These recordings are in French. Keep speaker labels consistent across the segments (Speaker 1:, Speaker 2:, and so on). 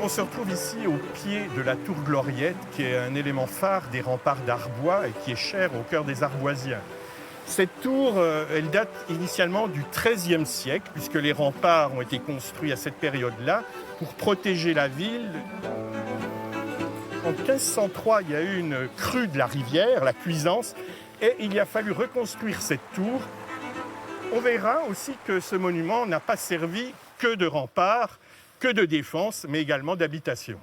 Speaker 1: on se retrouve ici au pied de la tour Gloriette, qui est un élément phare des remparts d'Arbois et qui est cher au cœur des Arboisiens. Cette tour, elle date initialement du XIIIe siècle, puisque les remparts ont été construits à cette période-là pour protéger la ville. En 1503, il y a eu une crue de la rivière, la Cuisance, et il a fallu reconstruire cette tour. On verra aussi que ce monument n'a pas servi que de rempart, que de défense, mais également d'habitation.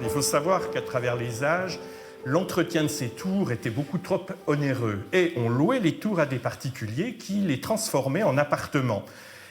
Speaker 1: Il faut savoir qu'à travers les âges, l'entretien de ces tours était beaucoup trop onéreux. Et on louait les tours à des particuliers qui les transformaient en appartements.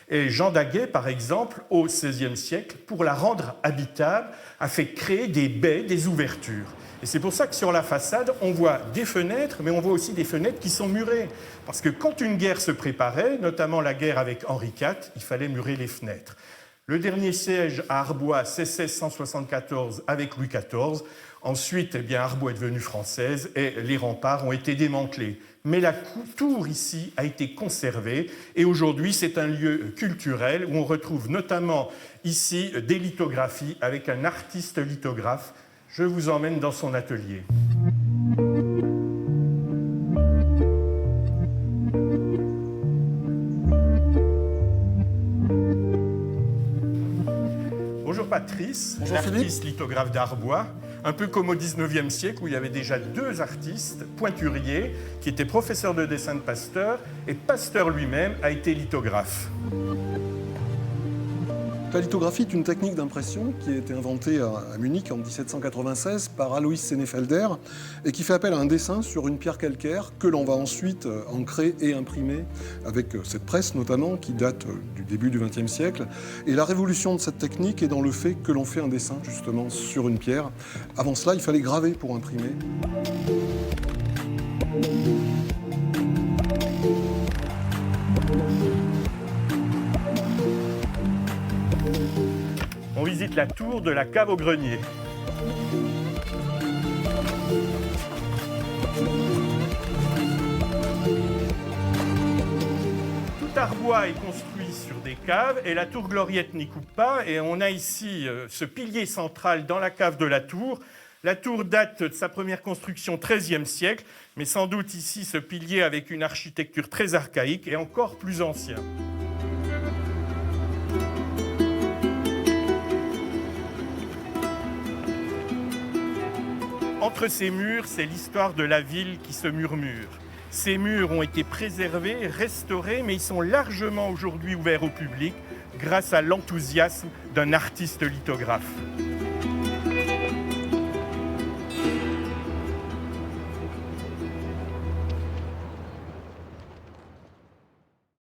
Speaker 1: Et Jean Daguet, par exemple, au XVIe siècle, pour la rendre habitable, a fait créer des baies, des ouvertures. Et c'est pour ça que sur la façade, on voit des fenêtres, mais on voit aussi des fenêtres qui sont murées. Parce que quand une guerre se préparait, notamment la guerre avec Henri IV, il fallait murer les fenêtres. Le dernier siège à Arbois, c'est 1674 avec Louis XIV. Ensuite, Arbois est devenue française et les remparts ont été démantelés. Mais la tour ici a été conservée et aujourd'hui, c'est un lieu culturel où on retrouve notamment ici des lithographies avec un artiste lithographe. Je vous emmène dans son atelier. Bonjour Patrice, l'artiste lithographe d'Arbois, un peu comme au XIXe siècle où il y avait déjà deux artistes pointuriers qui étaient professeurs de dessin de Pasteur et Pasteur lui-même a été lithographe.
Speaker 2: La lithographie est une technique d'impression qui a été inventée à Munich en 1796 par Alois Senefelder et qui fait appel à un dessin sur une pierre calcaire que l'on va ensuite ancrer et imprimer avec cette presse notamment qui date du début du XXe siècle. Et la révolution de cette technique est dans le fait que l'on fait un dessin justement sur une pierre. Avant cela, il fallait graver pour imprimer.
Speaker 1: On visite la tour de la cave au grenier. Tout Arbois est construit sur des caves et la tour Gloriette n'y coupe pas. Et on a ici ce pilier central dans la cave de la tour. La tour date de sa première construction XIIIe siècle, mais sans doute ici ce pilier avec une architecture très archaïque et encore plus ancien. Entre ces murs, c'est l'histoire de la ville qui se murmure. Ces murs ont été préservés, restaurés, mais ils sont largement aujourd'hui ouverts au public grâce à l'enthousiasme d'un artiste lithographe.